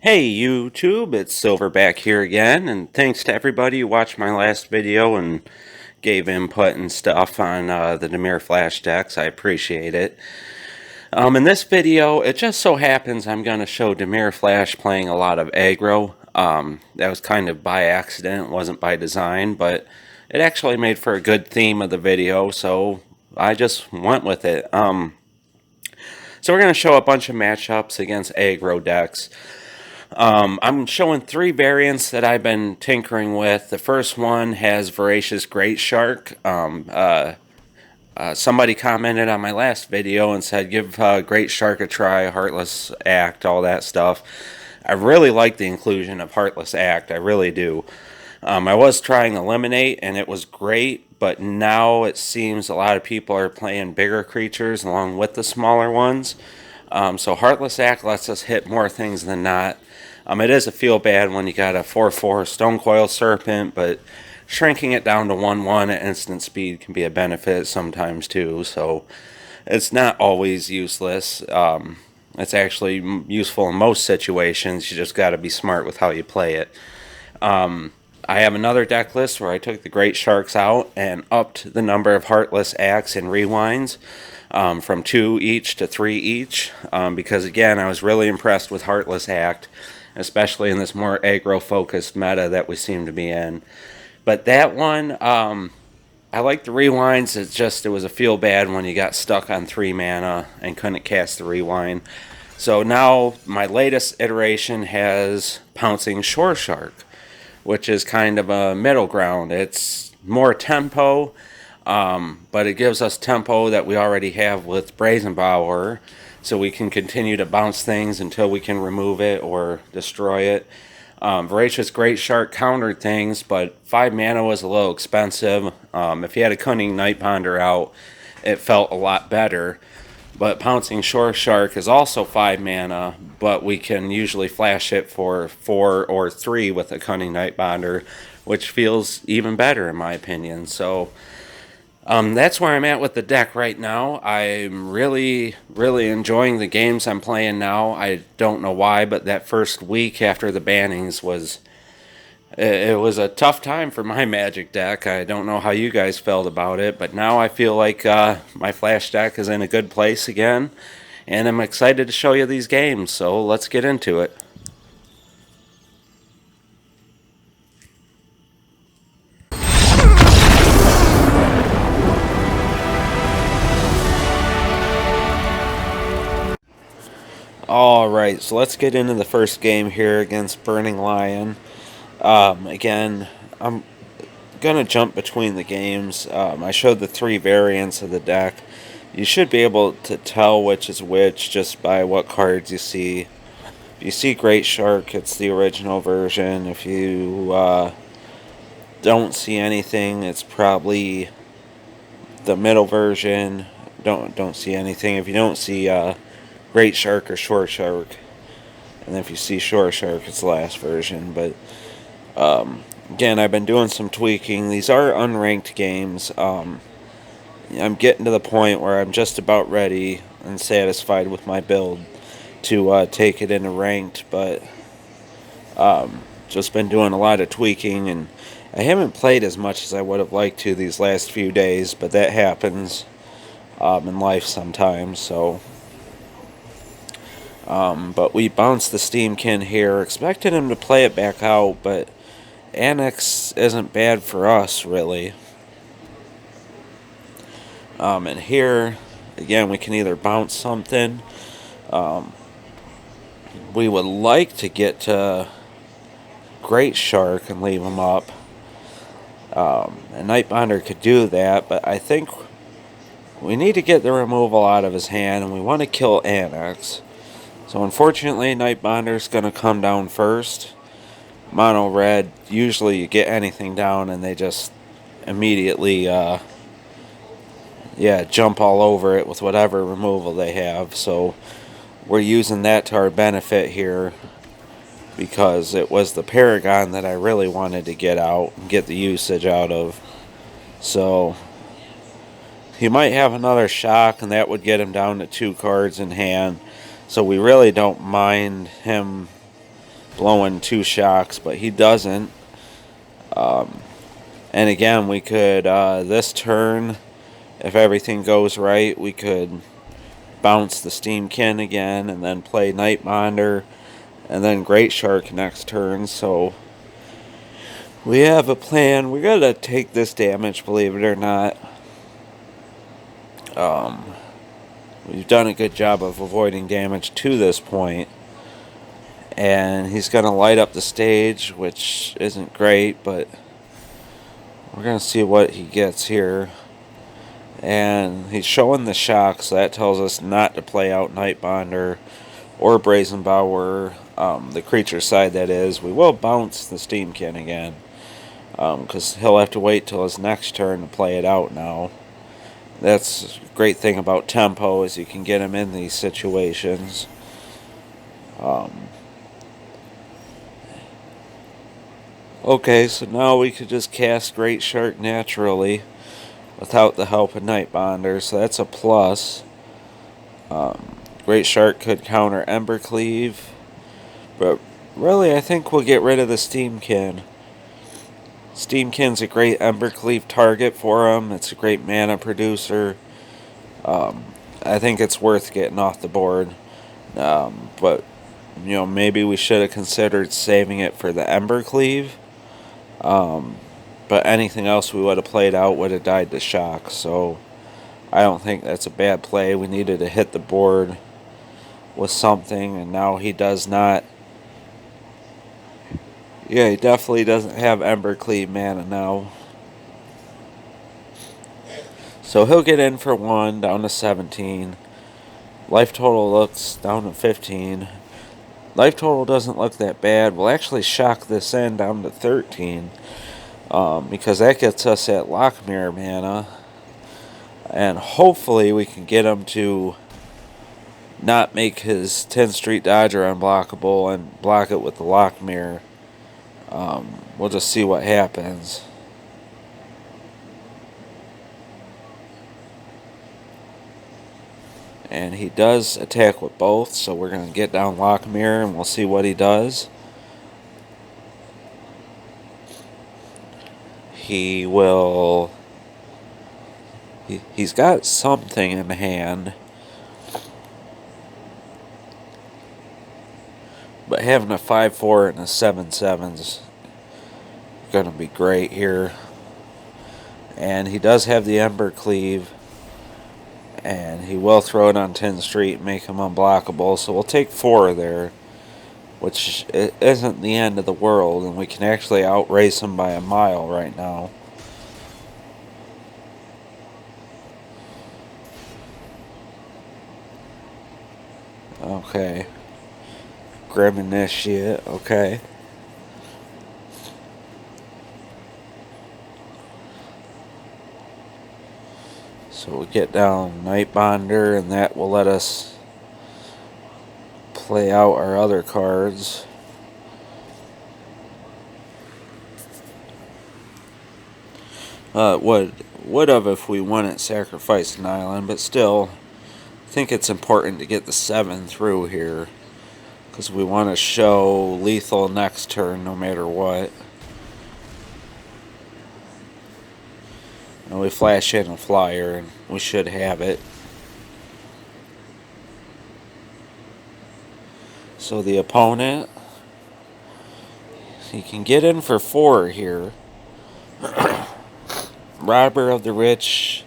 Hey YouTube, it's Silverback here again, and thanks to everybody who watched my last video and gave input and stuff on the Dimir Flash decks. I appreciate it. In this video, it just so happens I'm going to show Dimir Flash playing a lot of aggro. That was kind of by accident, wasn't by design, but it actually made for a good theme of the video, so I just went with it. So we're going to show a bunch of matchups against aggro decks. I'm showing three variants that I've been tinkering with. The first one has Voracious Great Shark. Somebody commented on my last video and said, give Great Shark a try, Heartless Act, all that stuff. I really like the inclusion of Heartless Act. I really do. I was trying Eliminate, and it was great, but now it seems a lot of people are playing bigger creatures along with the smaller ones. So Heartless Act lets us hit more things than not. It is a feel bad when you got a 4/4 Stonecoil Serpent, but shrinking it down to 1/1 at instant speed can be a benefit sometimes too. So it's not always useless. It's actually useful in most situations. You just got to be smart with how you play it. I have another deck list where I took the Great Sharks out and upped the number of Heartless Acts and Rewinds from 2 each to 3 each, because again, I was really impressed with Heartless Act, especially in this more aggro-focused meta that we seem to be in. But that one, I like the Rewinds. It was a feel bad when you got stuck on 3 mana and couldn't cast the Rewind. So now my latest iteration has Pouncing Shore Shark, which is kind of a middle ground. It's more tempo, but it gives us tempo that we already have with Brazenbauer, so we can continue to bounce things until we can remove it or destroy it. Voracious Great Shark countered things, but 5 mana was a little expensive. If you had a Cunning Night Ponder out, it felt a lot better. But Pouncing Shore Shark is also 5 mana, but we can usually flash it for 4 or 3 with a Cunning Night Ponder, which feels even better in my opinion. So that's where I'm at with the deck right now. I'm really enjoying the games I'm playing now. I don't know why, but that first week after the bannings it was a tough time for my Magic deck. I don't know how you guys felt about it, but now I feel like my Flash deck is in a good place again, and I'm excited to show you these games, so let's get into it. Alright, so let's get into the first game here against Burning Lion. Again, I'm gonna jump between the games. I showed the 3 variants of the deck. You should be able to tell which is which just by what cards you see. If you see Great Shark, it's the original version. If you don't see anything, it's probably the middle version. Don't see anything. If you don't see Great Shark or Short Shark, and if you see Short Shark, it's the last version. But again, I've been doing some tweaking. These are unranked games. I'm getting to the point where I'm just about ready and satisfied with my build to take it into ranked, but just been doing a lot of tweaking, and I haven't played as much as I would have liked to these last few days, but that happens in life sometimes. So but we bounced the Steamkin here, expected him to play it back out, but Annex isn't bad for us, really. And here, again, we can either bounce something. We would like to get to Great Shark and leave him up. And Nightbinder could do that, but I think we need to get the removal out of his hand, and we want to kill Annex. So unfortunately, Nightbinder's going to come down first. Mono red, usually you get anything down and they just immediately jump all over it with whatever removal they have. So we're using that to our benefit here, because it was the Paragon that I really wanted to get out and get the usage out of. So he might have another shock, and that would get him down to 2 cards in hand. So we really don't mind him blowing 2 shocks, but he doesn't. And again, we could, this turn, if everything goes right, we could bounce the Steamkin again and then play Nightmonder and then Great Shark next turn. So we have a plan. We gotta take this damage, believe it or not. We've done a good job of avoiding damage to this point. And he's gonna light up the stage, which isn't great, but we're going to see what he gets here. And he's showing the shock, so that tells us not to play out Nightbonder or Brazen Bower, the creature side that is. We will bounce the Steamkin again, because he'll have to wait till his next turn to play it out now. That's a great thing about tempo, is you can get him in these situations. Okay, so now we could just cast Great Shark naturally without the help of Nightbonder, so that's a plus. Great Shark could counter Embercleave, but really I think we'll get rid of the Steamkin. Steamkin's a great Embercleave target for him. It's a great mana producer. I think it's worth getting off the board. But, maybe we should have considered saving it for the Embercleave. But anything else we would have played out would have died to shock. So I don't think that's a bad play. We needed to hit the board with something, and now he does not. Yeah, he definitely doesn't have Embercleave mana now. So he'll get in for 1, down to 17. Life total looks down to 15. Life total doesn't look that bad. We'll actually shock this in down to 13. Because that gets us at Lockmere mana. And hopefully we can get him to not make his 10th Street Dodger unblockable and block it with the Lockmere. We'll just see what happens. And he does attack with both, so we're going to get down Lockmere and we'll see what he does. He will... He's got something in hand. But having a 5/4 and a 7/7's going to be great here. And he does have the Embercleave. And he will throw it on 10th Street and make him unblockable. So we'll take 4 there, which isn't the end of the world. And we can actually outrace him by a mile right now. Okay. Grim Initiate, okay. So we get down Nightbonder, and that will let us play out our other cards. Would have if we wouldn't sacrifice an island, but still, I think it's important to get the 7 through here, because we want to show lethal next turn no matter what. And we flash in a flyer, and we should have it. So the opponent, he can get in for 4 here. Robber of the Rich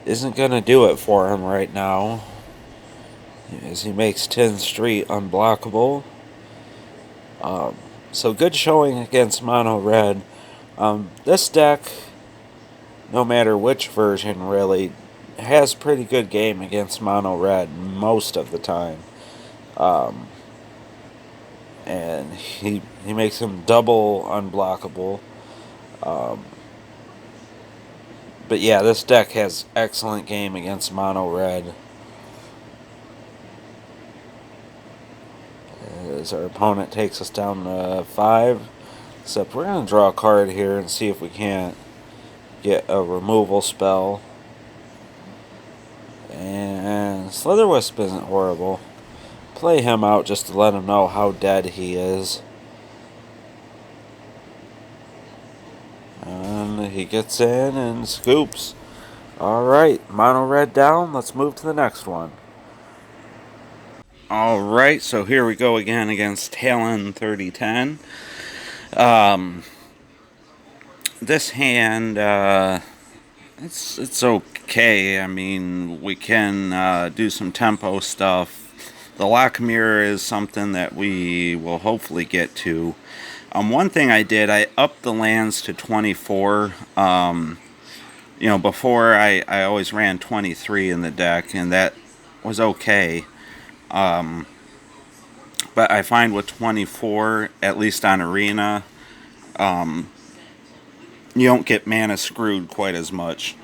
isn't going to do it for him right now, as he makes 10th Street unblockable. So good showing against Mono Red. This deck, no matter which version really, has pretty good game against Mono Red most of the time. And he makes him double unblockable. But yeah, this deck has excellent game against Mono Red. As our opponent takes us down to 5. Except we're going to draw a card here and see if we can't get a removal spell. And Slitherwisp isn't horrible. Play him out just to let him know how dead he is. and he gets in and scoops. Alright, mono red down. Let's move to the next one. Alright, so here we go again against Talon 3010. This hand, it's okay. I mean, we can do some tempo stuff. The lock mirror is something that we will hopefully get to. One thing I did, I upped the lands to 24. Before I always ran 23 in the deck, and that was okay. But I find with 24, at least on Arena, you don't get mana screwed quite as much.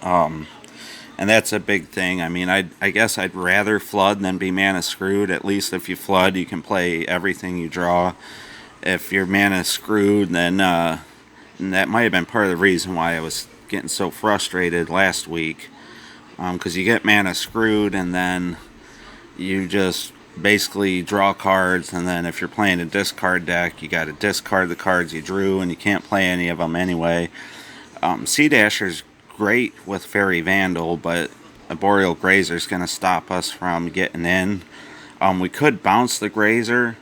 And that's a big thing. I mean, I guess I'd rather flood than be mana screwed. At least if you flood, you can play everything you draw. If you're mana screwed, then and that might have been part of the reason why I was getting so frustrated last week. Because you get mana screwed, and then you just basically draw cards, and then if you're playing a discard deck, you got to discard the cards you drew, and you can't play any of them anyway. Sea Dasher's great with Fairy Vandal, but a Boreal Grazer is going to stop us from getting in. We could bounce the Grazer,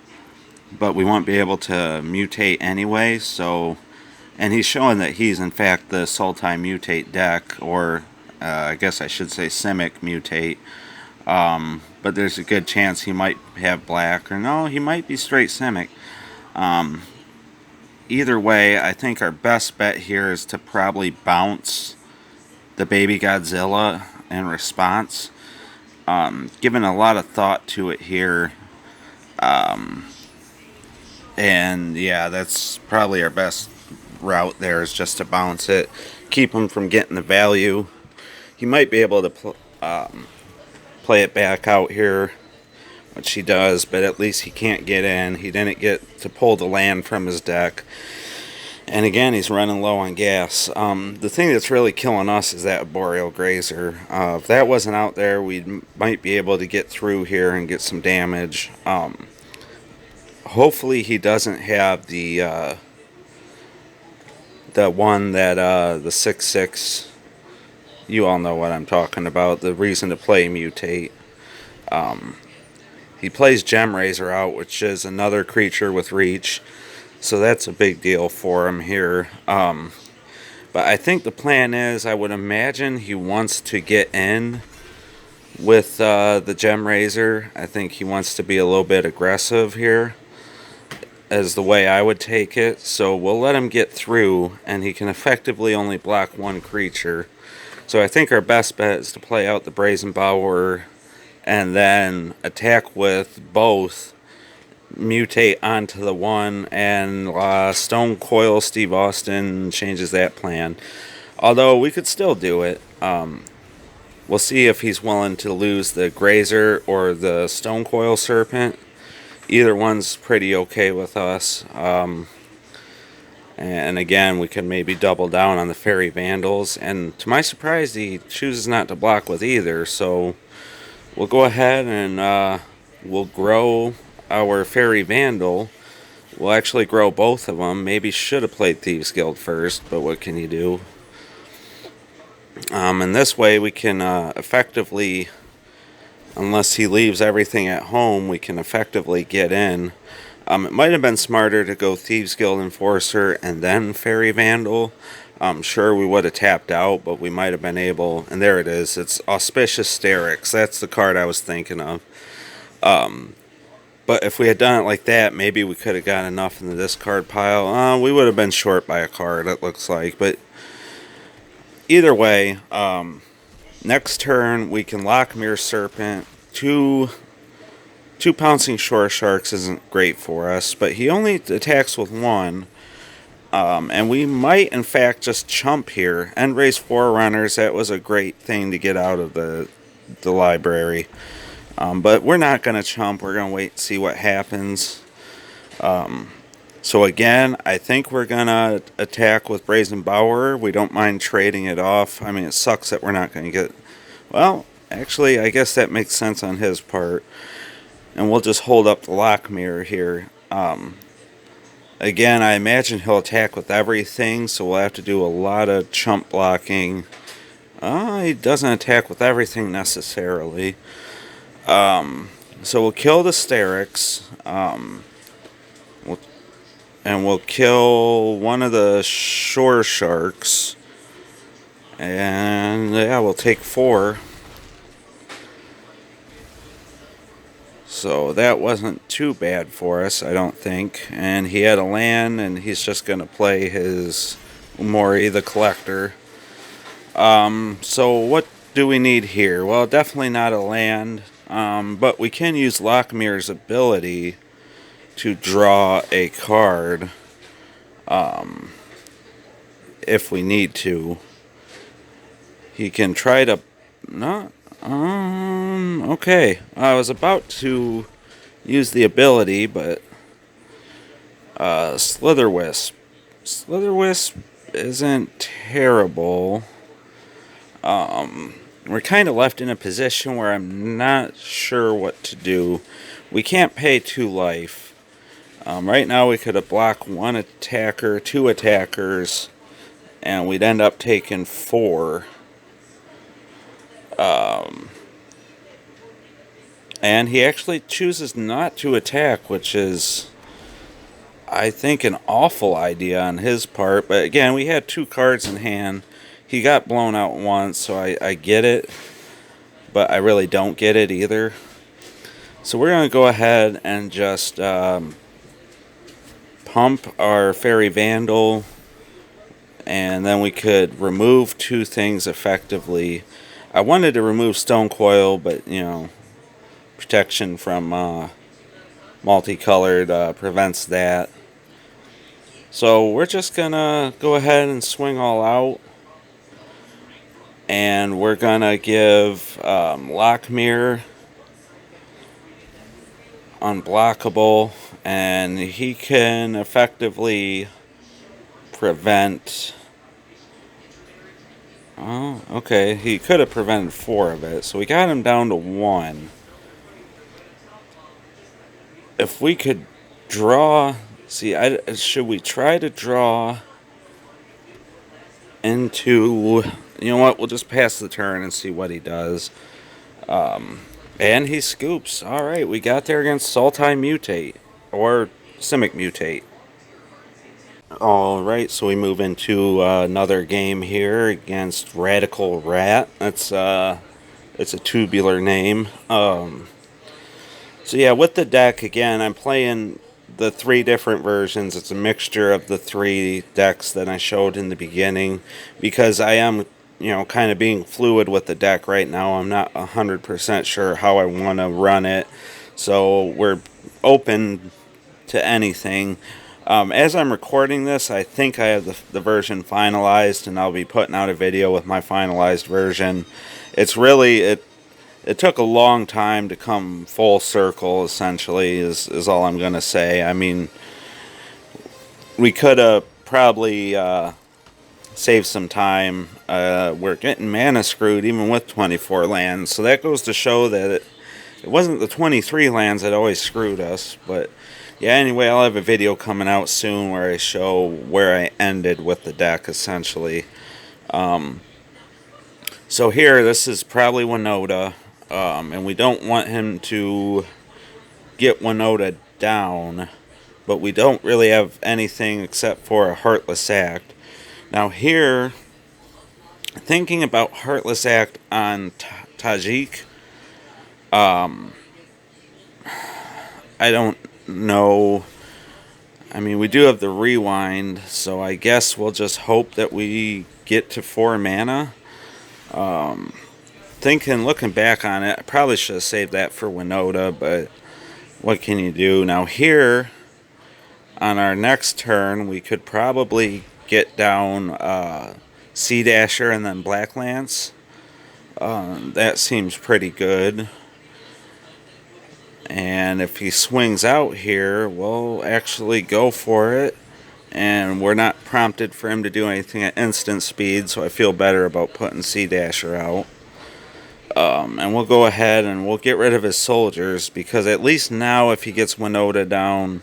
but we won't be able to mutate anyway, so... And he's showing that he's in fact the Sultai Mutate deck, or I guess I should say Simic Mutate. But there's a good chance he might have black, or no, he might be straight Simic. Either way, I think our best bet here is to probably bounce the Baby Godzilla in response. Given a lot of thought to it here. And yeah, that's probably our best route there, is just to bounce it. Keep him from getting the value. He might be able to play it back out here, which he does, but at least he can't get in. He didn't get to pull the land from his deck. And again, he's running low on gas. The thing that's really killing us is that Boreal Grazer. If that wasn't out there, we might be able to get through here and get some damage. Hopefully he doesn't have the one that the 6/6. You all know what I'm talking about. The reason to play Mutate. He plays Gemrazor out, which is another creature with reach. So that's a big deal for him here. But I think the plan is, I would imagine he wants to get in with the Gemrazor. I think he wants to be a little bit aggressive here, as the way I would take it. So we'll let him get through, and he can effectively only block one creature. So I think our best bet is to play out the Brazen Bower and then attack with both, mutate onto the one, and Stone Coil Steve Austin changes that plan. Although we could still do it. We'll see if he's willing to lose the Grazer or the Stone Coil Serpent. Either one's pretty okay with us. And again, we can maybe double down on the Fairy Vandals. And to my surprise, he chooses not to block with either. So we'll go ahead and we'll grow our Fairy Vandal. We'll actually grow both of them. Maybe should have played Thieves Guild first, but what can you do? And this way we can effectively, unless he leaves everything at home, we can effectively get in. It might have been smarter to go Thieves Guild Enforcer and then Fairy Vandal. Sure, we would have tapped out, but we might have been able... And there it is. It's Auspicious Sterix. That's the card I was thinking of. But if we had done it like that, maybe we could have got enough in the discard pile. We would have been short by a card, it looks like. But either way, next turn we can lock Mirror Serpent. Two Pouncing Shore Sharks isn't great for us, but he only attacks with one. And we might, in fact, just chump here. End raise Forerunners, that was a great thing to get out of the library. But we're not going to chump. We're going to wait and see what happens. So again, I think we're going to attack with Brazen Bower. We don't mind trading it off. I mean, it sucks that we're not going to get... Well, actually, I guess that makes sense on his part. And we'll just hold up the lock mirror here. Again, I imagine he'll attack with everything, so we'll have to do a lot of chump blocking. He doesn't attack with everything necessarily. So we'll kill the Sterix, and we'll kill one of the Shore Sharks. And yeah, we'll take 4. So that wasn't too bad for us, I don't think. And he had a land, and he's just going to play his Umori the Collector. So what do we need here? Well, definitely not a land, but we can use Lockmir's ability to draw a card if we need to. He can try to... Not... Okay. I was about to use the ability, but... Slitherwisp. Slitherwisp isn't terrible. We're kind of left in a position where I'm not sure what to do. We can't pay 2 life. Right now we could have blocked 1 attacker, 2 attackers, and we'd end up taking 4. And he actually chooses not to attack, which is, I think, an awful idea on his part. But again, we had 2 cards in hand. He got blown out once, so I get it. But I really don't get it either. So we're going to go ahead and just pump our Fairy Vandal. And then we could remove 2 things effectively. I wanted to remove Stone Coil, but, you know, protection from multicolored prevents that. So we're just going to go ahead and swing all out. And we're going to give Lockmir unblockable. And he can effectively prevent... Oh, okay. He could have prevented 4 of it. So we got him down to 1. If we could draw... See, should we try to draw into... You know what? We'll just pass the turn and see what he does. And he scoops. Alright, we got there against Sultai Mutate. Or Simic Mutate. Alright, so we move into another game here against Radical Rat. It's a tubular name. So yeah, with the deck, again, I'm playing the 3 different versions. It's a mixture of the 3 decks that I showed in the beginning. Because I am, you know, kind of being fluid with the deck right now. I'm not 100% sure how I want to run it. So we're open to anything. As I'm recording this, I think I have the version finalized, and I'll be putting out a video with my finalized version. It's really, it took a long time to come full circle, essentially, is all I'm going to say. I mean, we could have probably saved some time. We're getting mana screwed even with 24 lands, so that goes to show that it wasn't the 23 lands that always screwed us, but... Yeah, anyway, I'll have a video coming out soon where I show where I ended with the deck, essentially. So here, this is probably Winota, and we don't want him to get Winota down, but we don't really have anything except for a Heartless Act. Now here, thinking about Heartless Act on Tajik, I don't know. I mean, we do have the rewind, so I guess we'll just hope that we get to 4 mana. Looking back on it, I probably should have saved that for Winota, but what can you do? Now here, on our next turn, we could probably get down Sea Dasher and then Black Lance. That seems pretty good. And if he swings out here, we'll actually go for it. And we're not prompted for him to do anything at instant speed, so I feel better about putting Sea Dasher out. And we'll go ahead and we'll get rid of his soldiers, because at least now if he gets Winota down,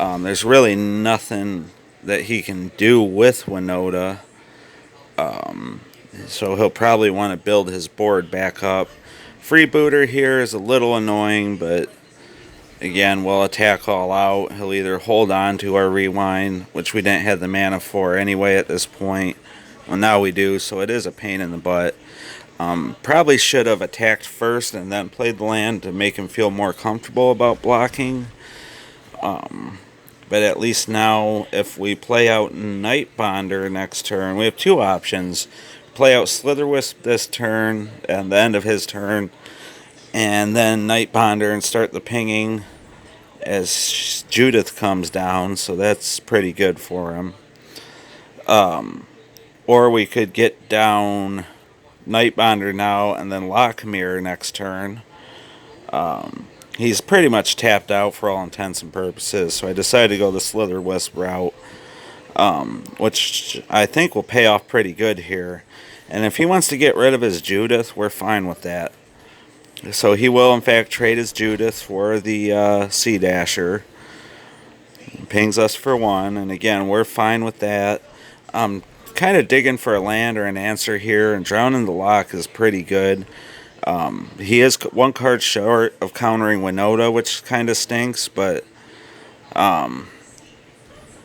There's really nothing that he can do with Winota. So he'll probably want to build his board back up. Freebooter here is a little annoying, but again, we'll attack all out. He'll either hold on to our rewind, which we didn't have the mana for anyway at this point. Well, now we do, so it is a pain in the butt. Probably should have attacked first and then played the land to make him feel more comfortable about blocking. But at least now, if we play out Night Bonder next turn, we have two options. Play out Slitherwisp this turn, at the end of his turn, and then Night Bonder and start the pinging as Judith comes down, so that's pretty good for him. Or we could get down Night Bonder now and then Lockmere next turn. He's pretty much tapped out for all intents and purposes, so I decided to go the Slitherwisp route, which I think will pay off pretty good here. And if he wants to get rid of his Judith, we're fine with that. So he will, in fact, trade his Judith for the Sea Dasher. Pings us for one, and again, we're fine with that. I'm kind of digging for a land or an answer here, and Drowning the Loch is pretty good. He is one card short of countering Winota, which kind of stinks, but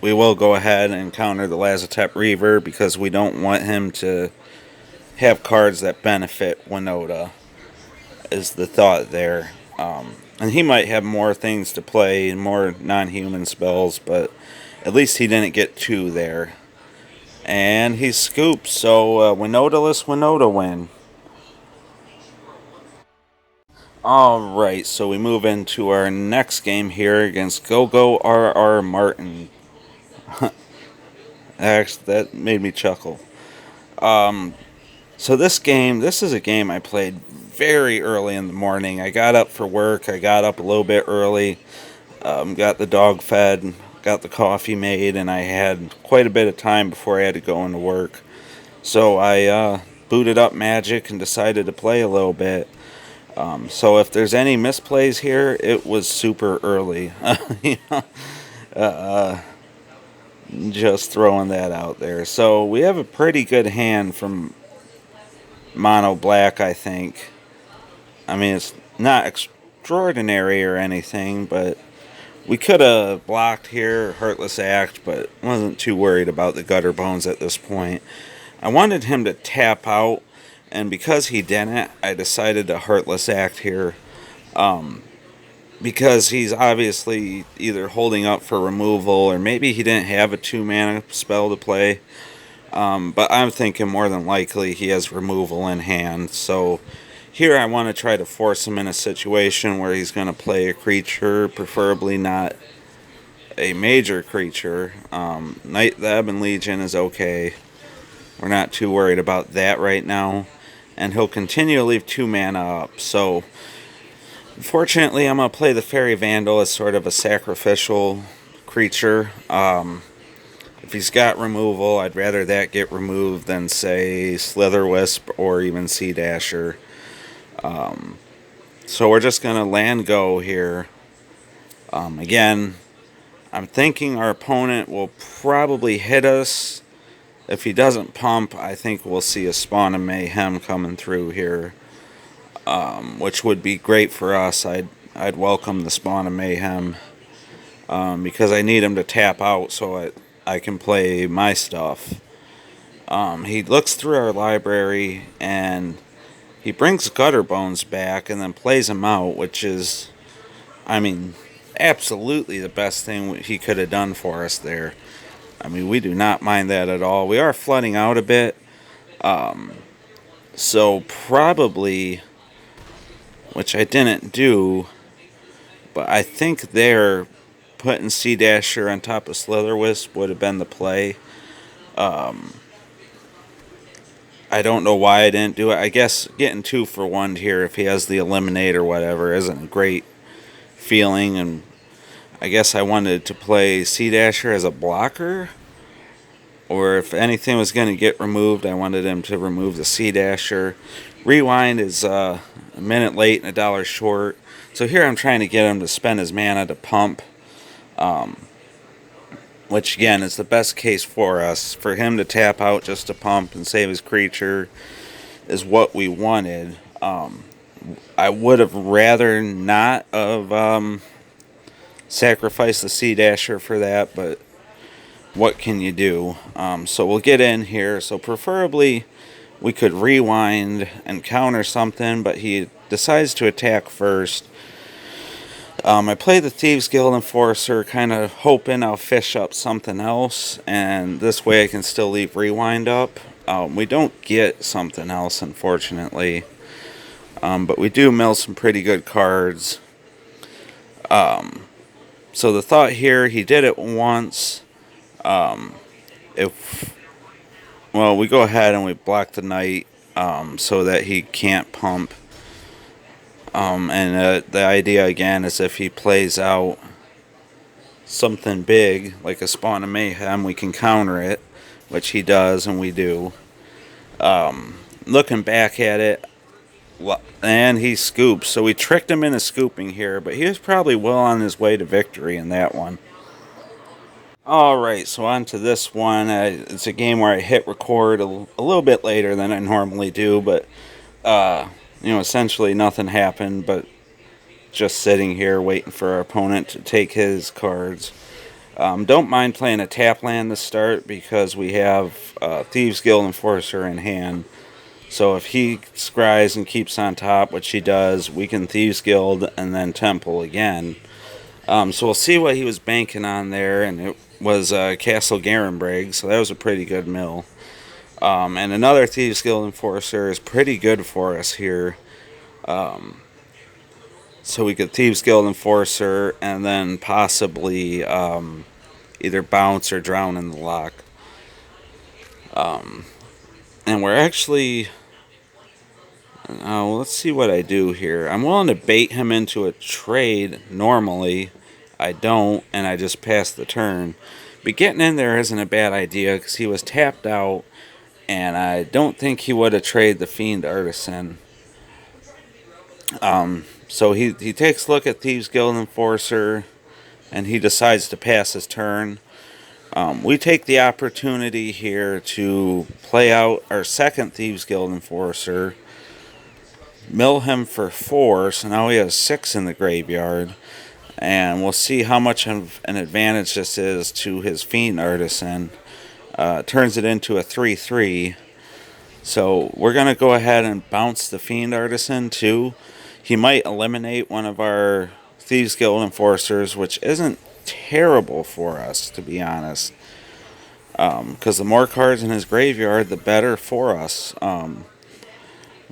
we will go ahead and counter the Lazotep Reaver because we don't want him to have cards that benefit Winota, is the thought there. And he might have more things to play, more non-human spells, but at least he didn't get two there. And he scoops, so Winota-less Winota win. Alright, so we move into our next game here against GoGo RR Martin. Actually, that made me chuckle. So this is a game I played very early in the morning. I got up for work. I got up a little bit early, got the dog fed, got the coffee made, and I had quite a bit of time before I had to go into work. So I booted up Magic and decided to play a little bit. So if there's any misplays here, it was super early. Just throwing that out there. So we have a pretty good hand from Mono Black, I think. I mean, it's not extraordinary or anything, but we could have blocked here, Heartless Act, but wasn't too worried about the Gutter Bones at this point. I wanted him to tap out, and because he didn't, I decided to Heartless Act here. Because he's obviously either holding up for removal, or maybe he didn't have a 2-mana spell to play. But I'm thinking more than likely he has removal in hand. So here I want to try to force him in a situation where he's going to play a creature, preferably not a major creature. Night the Ebon Legion is okay. We're not too worried about that right now. And he'll continue to leave 2 mana up. So unfortunately, I'm going to play the Fairy Vandal as sort of a sacrificial creature. If he's got removal, I'd rather that get removed than, say, Slitherwisp or even Sea Dasher. So we're just going to land go here. Again, I'm thinking our opponent will probably hit us. If he doesn't pump, I think we'll see a Spawn of Mayhem coming through here, which would be great for us. I'd welcome the Spawn of Mayhem because I need him to tap out so I can play my stuff. He looks through our library and he brings Gutter Bones back and then plays him out, which is, I mean, absolutely the best thing he could have done for us there. I mean, we do not mind that at all. We are flooding out a bit. So probably, which I didn't do, but I think there, putting Sea Dasher on top of Slitherwisp would have been the play. I don't know why I didn't do it. I guess getting 2 for 1 here, if he has the Eliminate or whatever, isn't a great feeling, and I guess I wanted to play Sea Dasher as a blocker, or if anything was going to get removed, I wanted him to remove the Sea Dasher. Rewind is a minute late and $1 short, so here I'm trying to get him to spend his mana to pump. which again is the best case for us. For him to tap out just to pump and save his creature is what we wanted. I would have rather not have sacrificed the Sea Dasher for that, but what can you do? So we'll get in here. So preferably we could rewind and counter something, but he decides to attack first. I play the Thieves Guild Enforcer, kind of hoping I'll fish up something else, and this way I can still leave rewind up. We don't get something else, unfortunately, but we do mill some pretty good cards. So the thought here, he did it once. If Well, we go ahead and we block the knight so that he can't pump. And the idea again is if he plays out something big like a Spawn of Mayhem, we can counter it, which he does, and we do. Looking back at it, and he scoops, so we tricked him into scooping here, but he was probably well on his way to victory in that one. Alright, so on to this one. It's a game where I hit record a little bit later than I normally do, but essentially nothing happened, but just sitting here waiting for our opponent to take his cards. Don't mind playing a tap land to start because we have Thieves Guild Enforcer in hand. So if he scries and keeps on top, which he does, we can Thieves Guild and then Temple again. So we'll see what he was banking on there, and it was Castle Garenbrag, so that was a pretty good mill. And another Thieves Guild Enforcer is pretty good for us here. So we could Thieves Guild Enforcer and then possibly either bounce or drown in the lock. And we're actually... let's see what I do here. I'm willing to bait him into a trade normally. I don't, and I just pass the turn. But getting in there isn't a bad idea because he was tapped out, and I don't think he would have traded the Fiend Artisan. So he takes a look at Thieves Guild Enforcer, and he decides to pass his turn. We take the opportunity here to play out our second Thieves Guild Enforcer, mill him for 4, so now he has 6 in the graveyard. And we'll see how much of an advantage this is to his Fiend Artisan. Turns it into a 3/3. So we're going to go ahead and bounce the Fiend Artisan too. He might eliminate one of our Thieves Guild Enforcers, which isn't terrible for us, to be honest. Because the more cards in his graveyard, the better for us.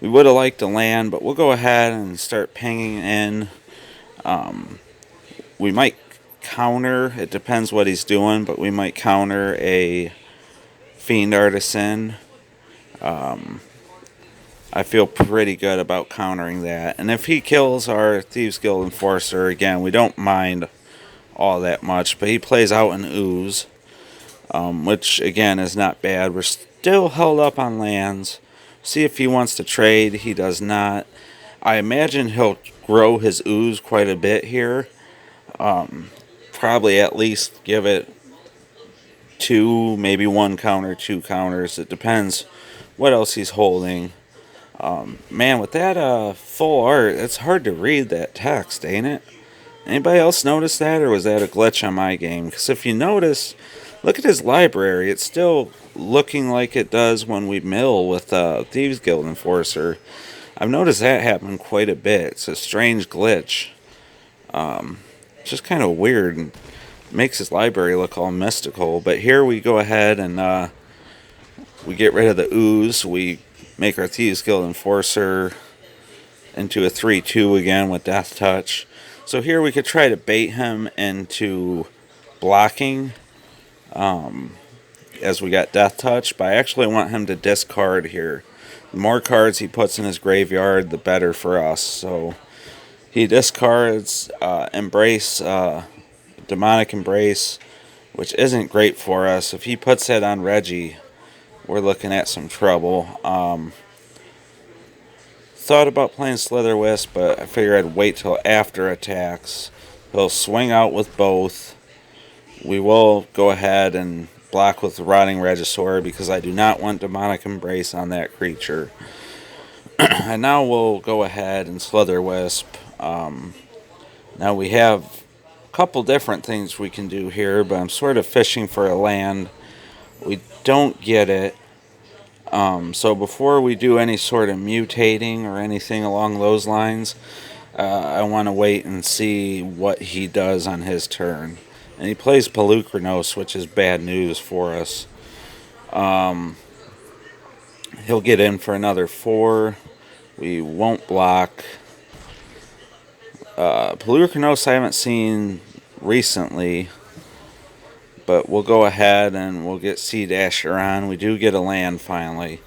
We would have liked to land, but we'll go ahead and start pinging in. We might counter, it depends what he's doing, but we might counter a Fiend Artisan. I feel pretty good about countering that. And if he kills our Thieves Guild Enforcer, again, we don't mind all that much, but he plays out an Ooze, which again is not bad. We're still held up on lands. See if he wants to trade. He does not. I imagine he'll grow his Ooze quite a bit here. Probably at least give it 2, maybe 1 counter, 2 counters. It depends what else he's holding. Man, with that full art, it's hard to read that text, ain't it? Anybody else notice that, or was that a glitch on my game? Because if you notice, look at his library. It's still looking like it does when we mill with Thieves Guild Enforcer. I've noticed that happen quite a bit. It's a strange glitch. It's just kind of weird and makes his library look all mystical. But here we go ahead and we get rid of the Ooze. We make our Thieves Guild Enforcer into a 3/2 again with Death Touch. So here we could try to bait him into blocking as we got Death Touch, but I actually want him to discard here. The more cards he puts in his graveyard, the better for us. So he discards Embrace, Demonic Embrace, which isn't great for us. If he puts that on Reggie, we're looking at some trouble. Thought about playing Slitherwisp, but I figured I'd wait till after attacks. He'll swing out with both. We will go ahead and block with the Rotting Regisaur because I do not want Demonic Embrace on that creature. And now we'll go ahead and Slither Wisp. Now we have a couple different things we can do here, but I'm sort of fishing for a land. We don't get it. So before we do any sort of mutating or anything along those lines, I want to wait and see what he does on his turn. And he plays Pelucranos, which is bad news for us. He'll get in for another 4. We won't block. Pelucranos I haven't seen recently, but we'll go ahead and we'll get Sea Dasher on. We do get a land finally.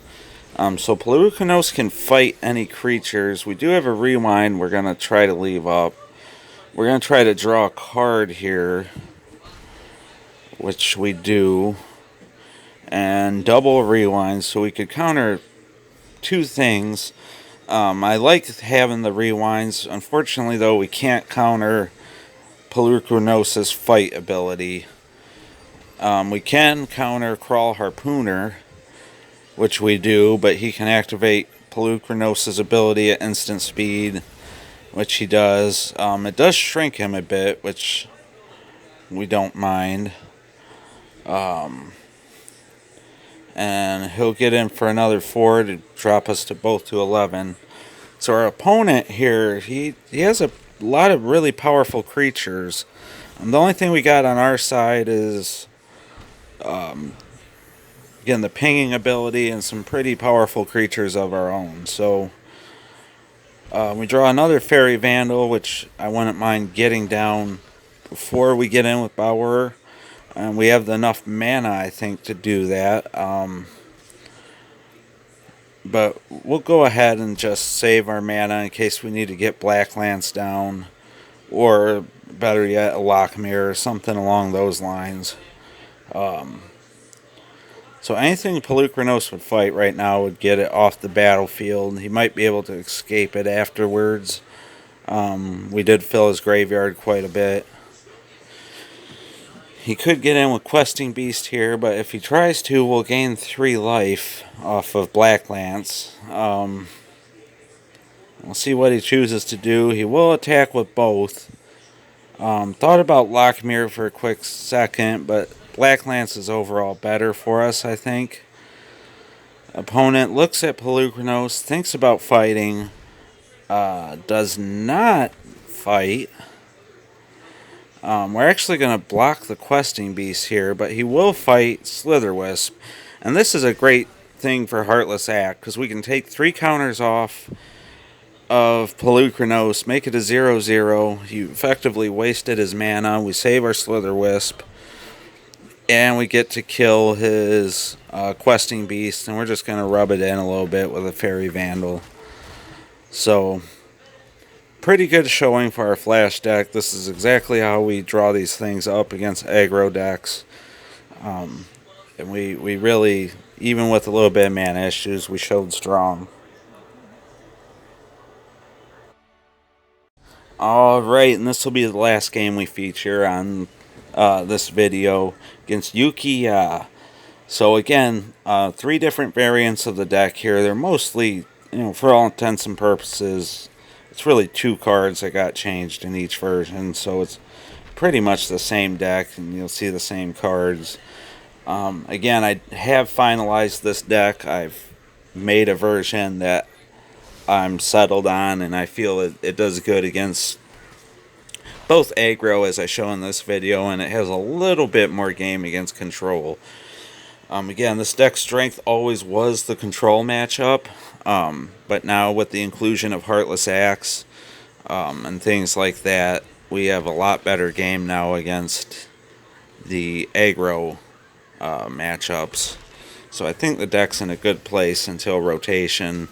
So Pelucranos can fight any creatures. We do have a rewind we're going to try to leave up. We're going to try to draw a card here, which we do, and double rewind so we could counter 2 things. I like having the rewinds. Unfortunately, though, we can't counter Pelucranos' fight ability. We can counter Crawl Harpooner, which we do, but he can activate Pelucranos' ability at instant speed, which he does. It does shrink him a bit, which we don't mind. And he'll get in for another 4 to drop us to both to 11. So our opponent here, he has a lot of really powerful creatures. The only thing we got on our side is, again, the pinging ability and some pretty powerful creatures of our own. So we draw another Fairy Vandal, which I wouldn't mind getting down before we get in with Bower. And we have enough mana, I think, to do that. But we'll go ahead and just save our mana in case we need to get Blacklands down. Or, better yet, a Lockmere or something along those lines. So anything Pelucranos would fight right now would get it off the battlefield. He might be able to escape it afterwards. We did fill his graveyard quite a bit. He could get in with Questing Beast here, but if he tries to, we'll gain 3 life off of Blacklands. We'll see what he chooses to do. He will attack with both. Thought about Lockmere for a quick second, but Blacklands is overall better for us, I think. Opponent looks at Pelucranos, thinks about fighting, does not fight. We're actually going to block the Questing Beast here, but he will fight Slither Wisp. And this is a great thing for Heartless Act, because we can take 3 counters off of Pelucranos, make it a 0/0. He effectively wasted his mana. We save our Slither Wisp. And we get to kill his Questing Beast, and we're just going to rub it in a little bit with a Fairy Vandal. So, pretty good showing for our Flash deck. This is exactly how we draw these things up against aggro decks. And we really, even with a little bit of mana issues, we showed strong. Alright, and this will be the last game we feature on this video against Yuki. So again, 3 different variants of the deck here. They're mostly, for all intents and purposes, it's really 2 cards that got changed in each version. So it's pretty much the same deck, and you'll see the same cards. Again, I have finalized this deck. I've made a version that I'm settled on, and I feel it does good against both aggro, as I show in this video, and it has a little bit more game against control. Again, this deck strength always was the control matchup, but now with the inclusion of Heartless Axe and things like that, we have a lot better game now against the aggro matchups. So I think the deck's in a good place until rotation.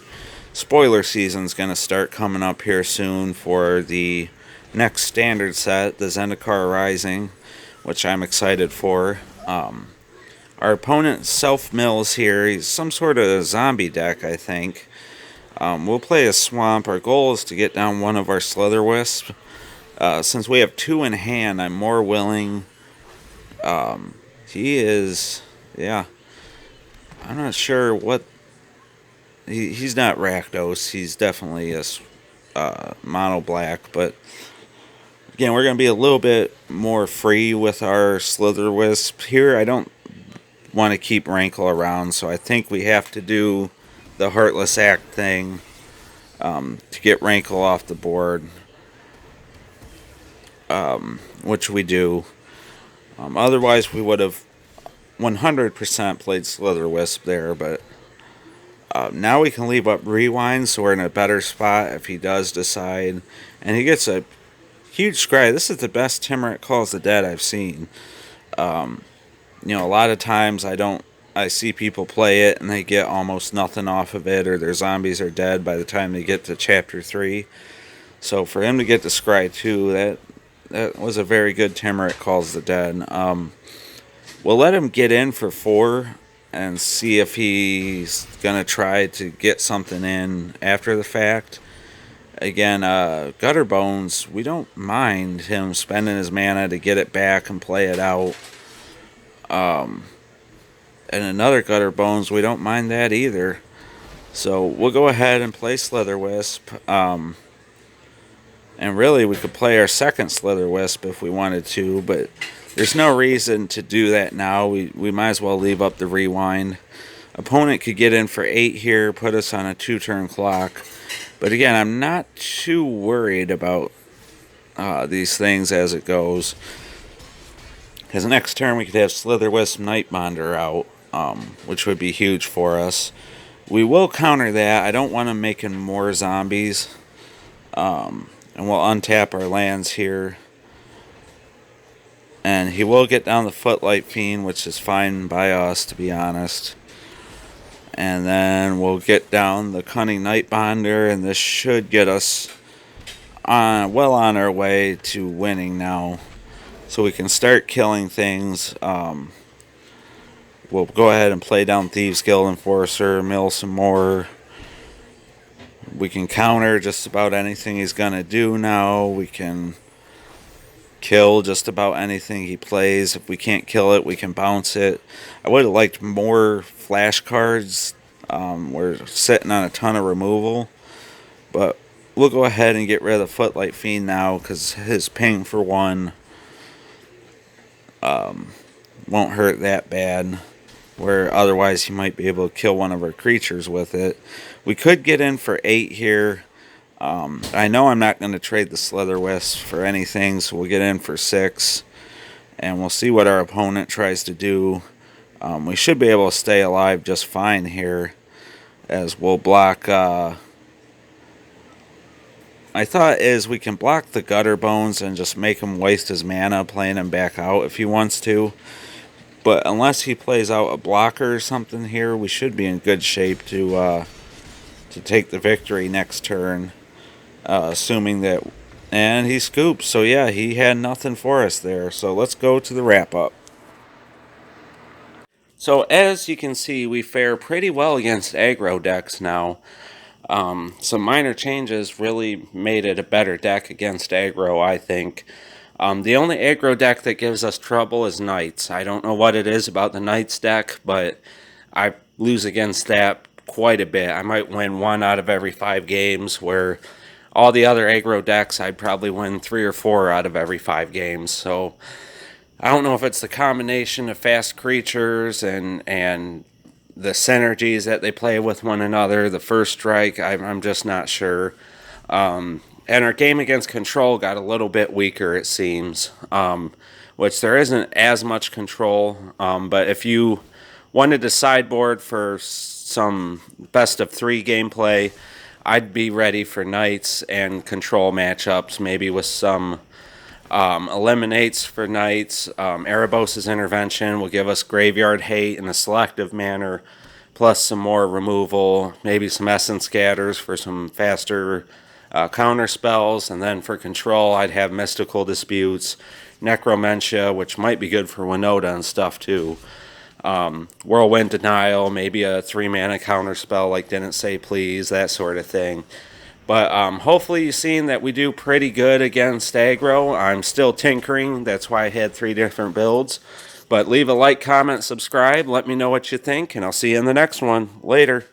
Spoiler season's going to start coming up here soon for the next standard set, the Zendikar Rising, which I'm excited for. Our opponent self-mills here. He's some sort of zombie deck, I think. We'll play a swamp. Our goal is to get down one of our Slither Wisps. Since we have 2 in hand, I'm more willing He is, yeah. I'm not sure what he's not Rakdos. He's definitely a mono black, but again, we're going to be a little bit more free with our Slither Wisp here. I don't want to keep Rankle around, so I think we have to do the Heartless Act thing to get Rankle off the board, which we do. Otherwise, we would have 100% played Slither Wisp there, but now we can leave up Rewind, so we're in a better spot if he does decide. And he gets a huge scry. This is the best Timurit Calls the Dead I've seen. A lot of times I see people play it and they get almost nothing off of it, or their zombies are dead by the time they get to Chapter 3. So for him to get the Scry 2, that was a very good Timurit Calls the Dead. We'll let him get in for 4 and see if he's going to try to get something in after the fact. Again, Gutter Bones, we don't mind him spending his mana to get it back and play it out. And another Gutter Bones, we don't mind that either. So we'll go ahead and play Slither Wisp. And really, we could play our second Slither Wisp if we wanted to, but there's no reason to do that now. We might as well leave up the Rewind. Opponent could get in for 8 here, put us on a 2-turn clock. But again, I'm not too worried about these things as it goes. Because next turn we could have Slither Wisp Nightbonder out, which would be huge for us. We will counter that. I don't want him making more zombies. And we'll untap our lands here. And he will get down the Footlight Fiend, which is fine by us, to be honest. And then we'll get down the Cunning Nightbonder, and this should get us well on our way to winning now. So we can start killing things. We'll go ahead and play down Thieves Guild Enforcer, mill some more. We can counter just about anything he's going to do now. We can kill just about anything he plays. If we can't kill it, we can bounce it. I would have liked more flash cards. We're sitting on a ton of removal. But we'll go ahead and get rid of the Footlight Fiend now, because his ping for 1 won't hurt that bad. Where otherwise he might be able to kill one of our creatures with it. We could get in for 8 here. I know I'm not going to trade the Slither Wisp for anything, so we'll get in for 6. And we'll see what our opponent tries to do. We should be able to stay alive just fine here, as we'll block... my thought is we can block the Gutter Bones and just make him waste his mana playing him back out if he wants to. But unless he plays out a blocker or something here, we should be in good shape to take the victory next turn. Assuming that... And he scoops, so yeah, he had nothing for us there. So let's go to the wrap-up. So as you can see, we fare pretty well against aggro decks now. Some minor changes really made it a better deck against aggro, I think. The only aggro deck that gives us trouble is Knights. I don't know what it is about the Knights deck, but I lose against that quite a bit. I might win 1 out of every 5 games, where all the other aggro decks I'd probably win 3 or 4 out of every 5 games. So I don't know if it's the combination of fast creatures and the synergies that they play with one another, the first strike, I'm just not sure. And our game against control got a little bit weaker, it seems, which there isn't as much control. But if you wanted to sideboard for some best of 3 gameplay, I'd be ready for Knights and control matchups, maybe with some eliminates for Knights. Erebos' Intervention will give us Graveyard Hate in a selective manner, plus some more removal, maybe some Essence Scatters for some faster counter spells. And then for control, I'd have Mystical Disputes, Necromentia, which might be good for Winota and stuff too. Whirlwind Denial, maybe a 3-mana counter spell like Didn't Say Please, that sort of thing. But hopefully you've seen that we do pretty good against aggro. I'm still tinkering. That's why I had 3 different builds. But leave a like, comment, subscribe. Let me know what you think, and I'll see you in the next one. Later.